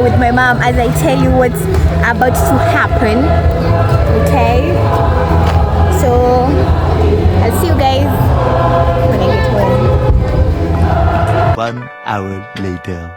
with my mom as I tell you what's about to happen. Okay, so I'll see you guys when I get home. 1 hour later.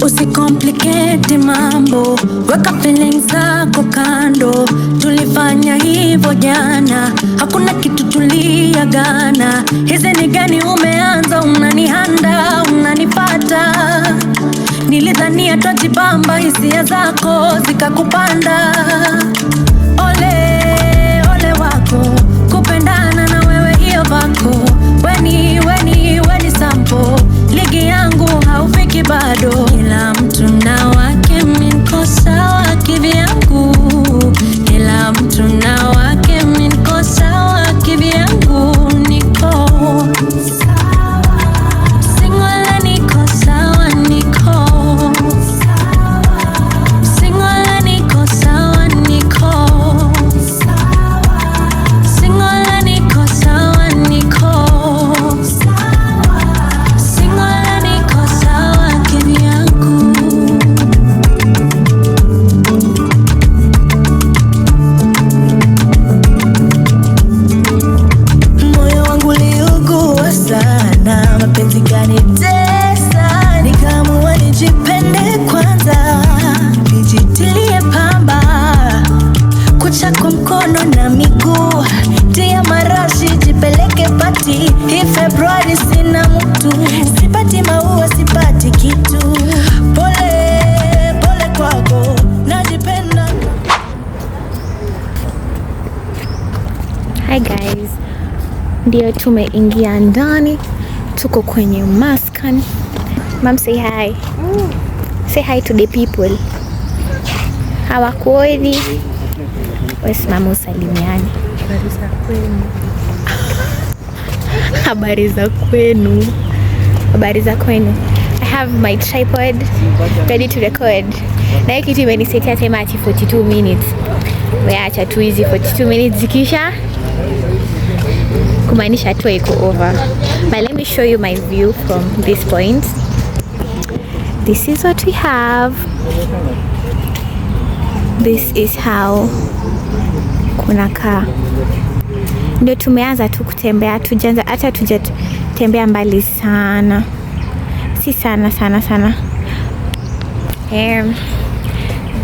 Usicomplicate mambo, weka feelings zako kando. Tulifanya hivyo jana, hakuna kitu tuliagana. Hizi ni gani umeanza, unanihanda, unanipata. Nilidhania twajibamba, hisia zako zikakupanda. Ole, ole wako, kupendana na wewe hiyo vako. Weni sampo, ligi yangu haufiki bado. Kila mtu na wake, mimi niko sawa kivyangu. Kila mtu na wake, mimi niko sawa kivyangu. Niko sawa, singola niko sawa, niko singola niko sawa, niko singola niko sawa, niko singola niko sawa kivyangu. Moyo wangu liugua sana, mapenzi kanitesa, nikaamua nijipende kwanza, nijitilie pamba, kucha kwa mkono na miguu, tia marashi jipeleke pati. Hii Februari sina mtu, sipati maua, sipati kitu. Pole pole kwako, najipenda. Hi guys, ndio tumeingia ndani, tuko kwenye maskani. Mom, say hi. Say hi to the people. Hawakuoni. Wesimama usalimiane. Habari za kwenu. Habari za kwenu. I have my tripod ready to record. Na hiki kitu imenisetia sema ati 42 minutes. Weacha tu hizi 42 minutes zikisha kumaanisha tu iko over. But let me show you my view from this point. This is what we have. This is how kunakaa. Ndio tumeanza tu kutembea, tujanza hata tujatembea mbali sana. Si sana.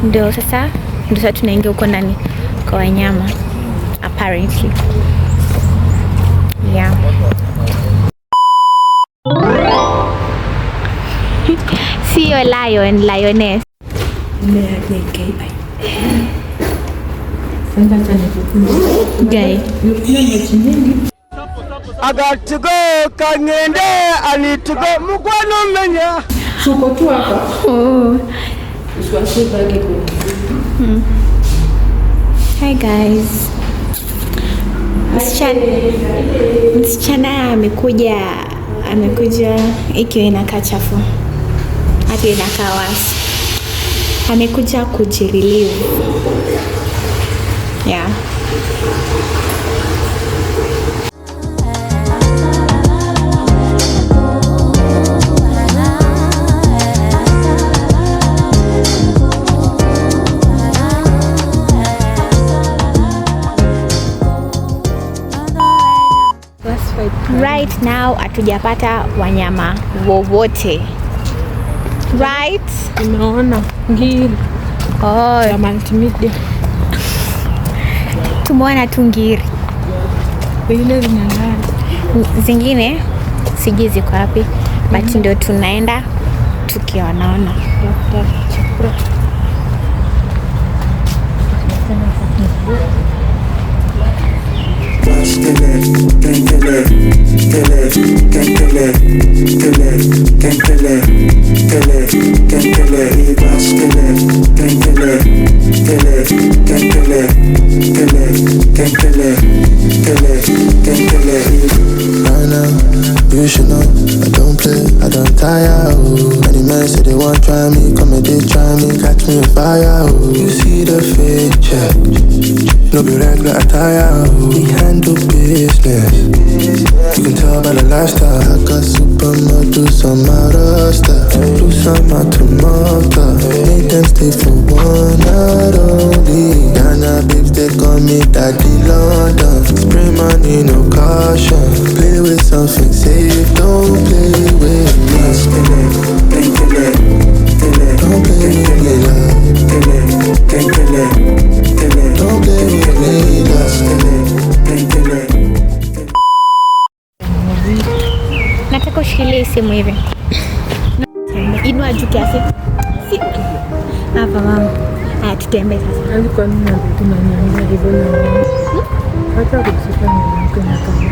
Ndio sasa tunaingia huko ndani kwa wanyama apparently. Yeah. See your lion, lioness. Guy. I got to go, kangende, I need to go, mkwano menya. Suko tu hapa. Oh. Hi guys. Msichana amekuja ikiwa inakaa chafu. Hata inakaa wasi. Amekuja kujirelieve. Yeah. Right now hatujapata wanyama wowote. Right? Unaona ngiri. Oh, ya multimedia. Tumeona tu ngiri. Ile zinalala. Zingine sijui ziko wapi, but ndio tunaenda tukionaona. Tele, I don't play, I don't tire, oh. Many men say they won't try me, come and they try me, catch me on fire, oh. You see the fake check, no be regular attire, oh. We handle business, you can tell by the lifestyle. I got supermodels, some out of stuff, do some out to Malta. Make them stay for one night only. Ghana babes, they call me Daddy London. Spray money, no caution. Play with something safe, don't play with me. Don't play with me, love. Don't play with me, love. Nataka ushikilie simu hivi. Inua juu kiasi. Hapa mama. Haya tutembee sasa. Alikuwa nini tunanyanyua hivyo na hata kusikia mwanamke na kama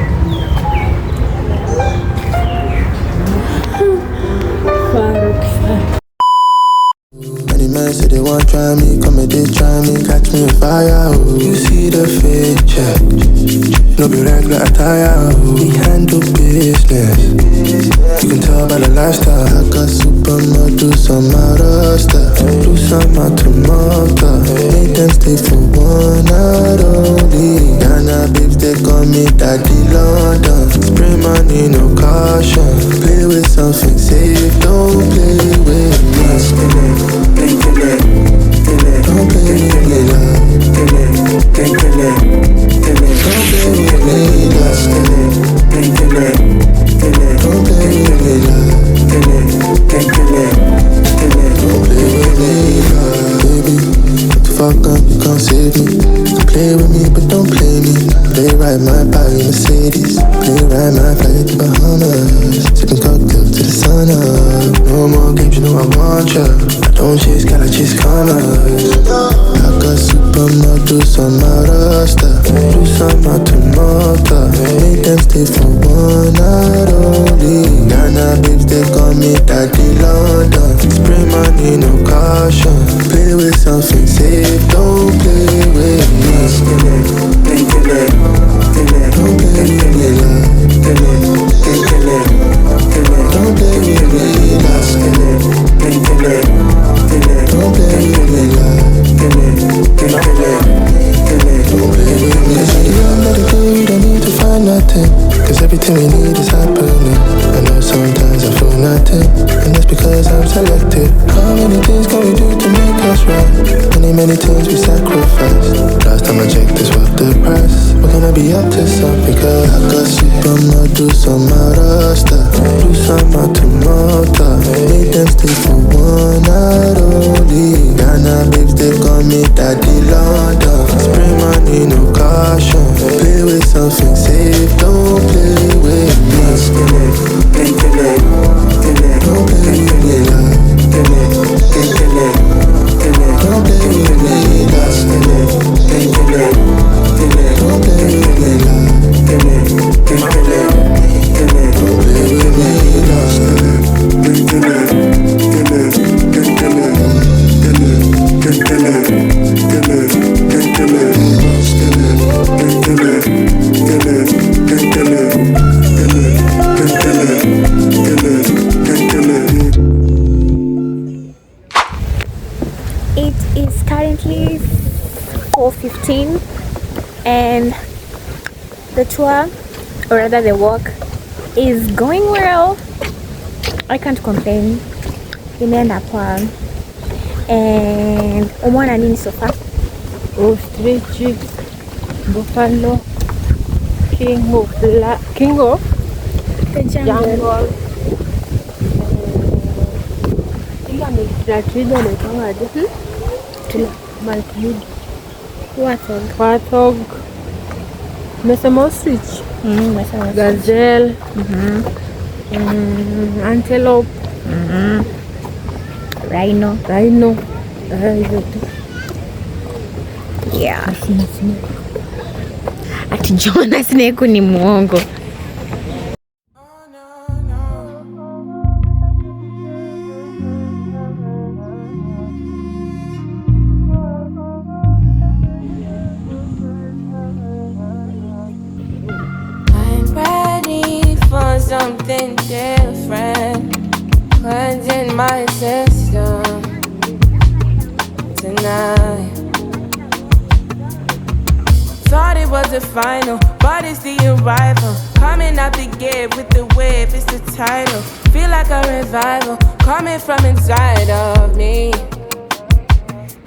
Many men say they won't try me, come and they try me, catch me on fire, oh. You see the fake check, no be regular attire, oh. We handle business, you can tell by the lifestyle. I got supermodels, some out of stuff, do some out to Malta. Make them stay for one night only. Ghana babes, they call me Daddy London. Spray money, no caution. Play with something safe, don't play with me. Don't play with me, love. Don't play with me, love. Don't play with me, love. Don't play with me, love. Baby, what the fuck up, you can't save me. Play with me, but don't play me. Play right my body, Mercedes. Play right my flight to Bahamas. Sipping cocktails to the sun up. No more games, you know I want ya. I don't chase, gotta chase commas. I got supermodels, some out of stuff. Do some out to Malta. Make them stay for one night only. Ghana babes, they call me Daddy London. Spray money, no caution. Play with something safe, don't play with me. Don't play with me, love. Don't play with me, love. Don't play with me, love. Don't play with me. Cause at the end of the day, we don't need to find nothing. Cause everything we need is happening. I know sometimes I feel nothing, and that's because I'm selective. How many things can we do to make us right? Many things we sacrifice. Last time I checked, this was the price. We're gonna be up to something, cause I got supermodels, some out of stuff. Do some out to Malta. Make them stay for one night only. Ghana babes, they call me Daddy London. Spray money, no caution. Play with something safe, don't play with me. Don't play with me, love. Don't play with me, love. Don't play with me, love. Don't play with me, It is currently 4:15 and the tour, or rather the walk, is going well. I can't complain. Imeenda poa. And umeona nini so far? ostrich, buffalo, king of The jungle. Ila ni Latrida na kangaje? Maltid. Warthog. Mesema ostrich. Mesema Gazelle. Antelope. Rhino. Hivyo tu. Yeah. Ati Jonas Neku ni muongo. I'm ready for something different. cleansing my system tonight. Thought it was the final, but it's the arrival. Coming out the gate with the wave, it's the title. Feel like a revival, coming from inside of me.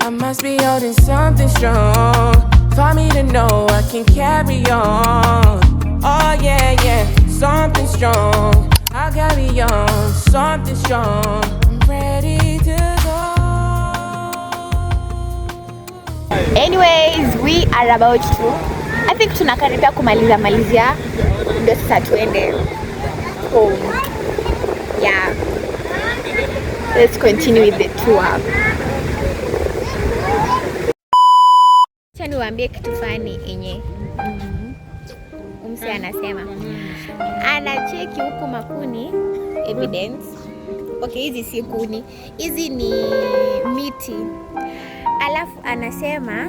I must be holding something strong for me to know I can carry on. Oh yeah, yeah, something strong. I'll carry on, something strong. I'm ready to go. Anyways, we are about to, I think tunakaribia kumalizia ndio sasa tuende home. Yeah, let's continue with the tour. Acha niwaambie kitu fani yenye umse anasema anacheki huku makuni evidence. Okay, hizi si kuni, hizi ni miti. Alafu anasema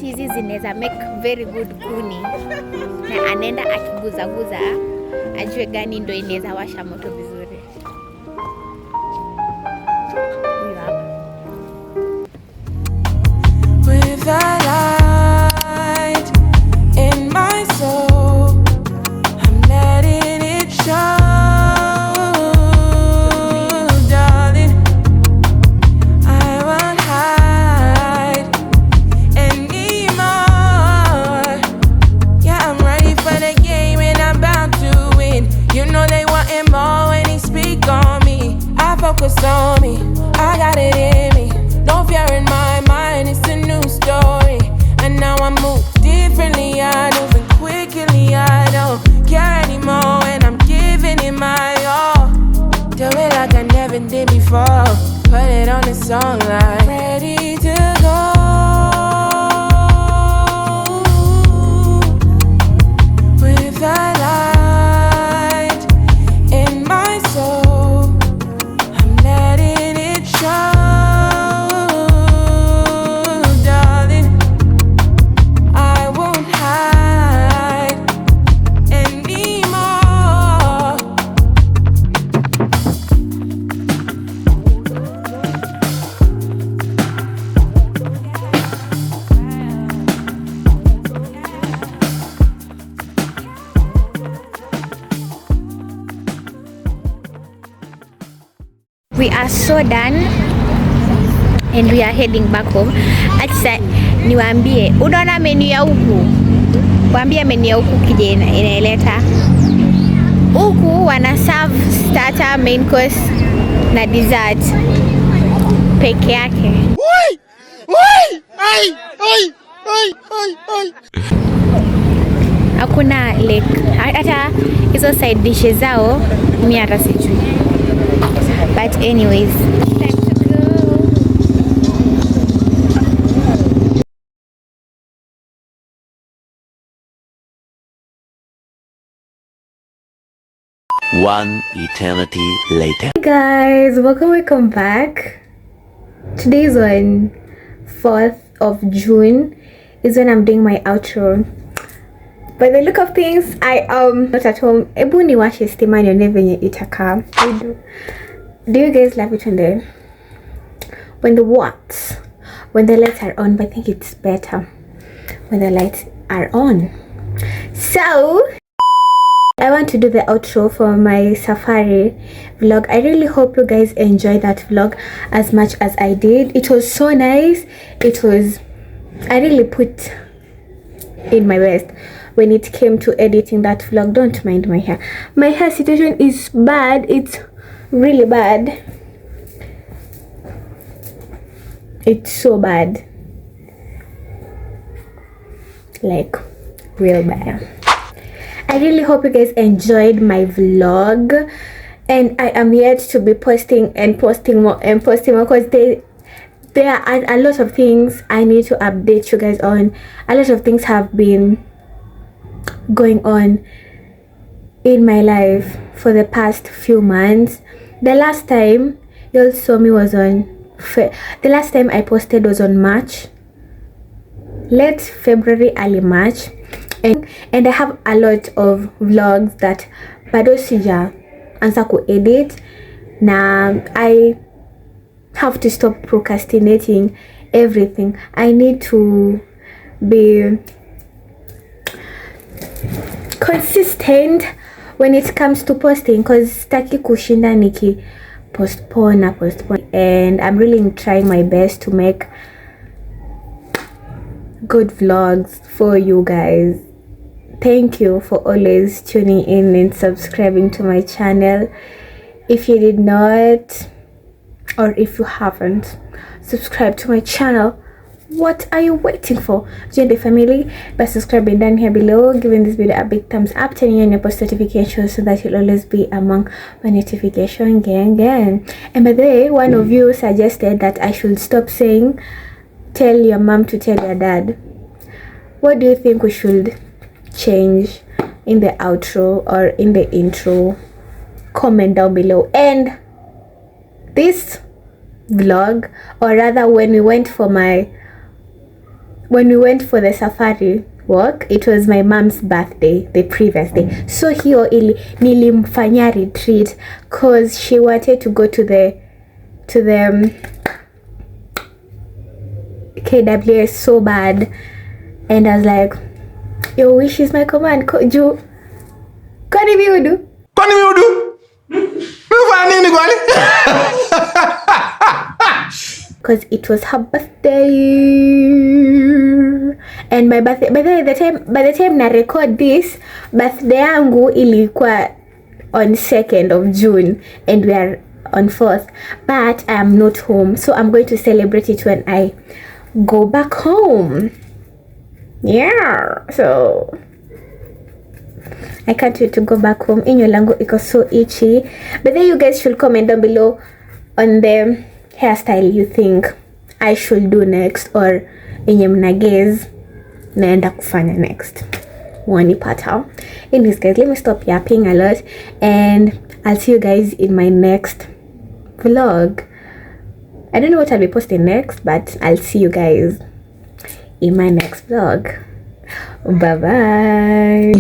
hizi zinaweza make very good kuni, na anaenda akiguzaguza ajue gani ndo inaweza washa moto vizuri. With a light in my soul, I'm letting it show, darling. I won't hide anymore. Yeah, I'm ready for the game and I'm bound to win. You know they wanting more when they speak on me. I focus on me, I got it in me. No fear in my mind, it's a new story. And now I move differently, I move quickly. I don't care anymore, and I'm giving it my all. Do it like I never did before. Put it on a song like ready to go. With a light in my soul, I'm letting it show. We are so done and we are heading back home. Acha niwaambie, unaona menu ya huku? Waambie menu ya huku kije inaeleta. Huku wana serve starter, main course na dessert peke yake. Oi! Oi! Ai! Oi! Oi! Oi! Oi! Hakuna like hata hizo side dishes zao mimi hata sijui. But anyways, time to go. One eternity later. Hey guys, welcome back. Today is on 4th of June is when I'm doing my outro. By the look of things, I am not at home. Ebu niwashe stima nione venye itakaa. Do you guys love it when the what? When the lights are on? But I think it's better when the lights are on. So I want to do the outro for my safari vlog. I really hope you guys enjoyed that vlog as much as I did. It was so nice. I really put in my best when it came to editing that vlog. Don't mind my hair. My hair situation is bad. It's really bad. It's so bad, like real bad. I really hope you guys enjoyed my vlog, and I am yet to be posting more because there are a lot of things I need to update you guys on. A lot of things have been going on in my life for the past few months. The last time y'all saw me was on the last time I posted was on late February, early March, and I have a lot of vlogs that bado sija anza ku edit, Now I have to stop procrastinating everything. I need to be consistent when it comes to posting, because sitaki kushinda niki postpone, and I'm really trying my best to make good vlogs for you guys. Thank you for always tuning in and subscribing to my channel. If you did not, or if you haven't subscribed to my channel, what are you waiting for? Join the family by subscribing down here below, giving this video a big thumbs up, turning on your post notifications so that you'll always be among my notification gang. And by the way, one of you suggested that I should stop saying tell your mom to tell your dad. What do you think we should change in the outro or in the intro? Comment down below. And this vlog, or rather when we went for the safari walk, it was my mom's birthday the previous day, so hiyo nilimfanya retreat cause she wanted to go to the KWS so bad, and I was like, your wish is my command. Kwani miudu nini kwani? Because it was her birthday, and my birthday, by the time na record this, birthday yangu ilikuwa on 2nd of June and we are on 4th, but I am not home, so I'm going to celebrate it when I go back home. Yeah, so I can't wait to go back home. Inyo langu iko so itchy. But then you guys should comment down below on the hairstyle you think I should do next, or enye mnagez naenda kufanya next. Wanipata. Anyways guys, let me stop yapping a lot, and I'll see you guys in my next vlog. I don't know what I'll be posting next, but I'll see you guys in my next vlog. Bye bye.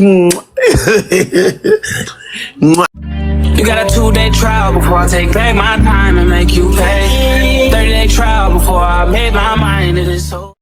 You got a 2-day trial before I take back my time and make you pay. 30-day trial before I made my mind. It is so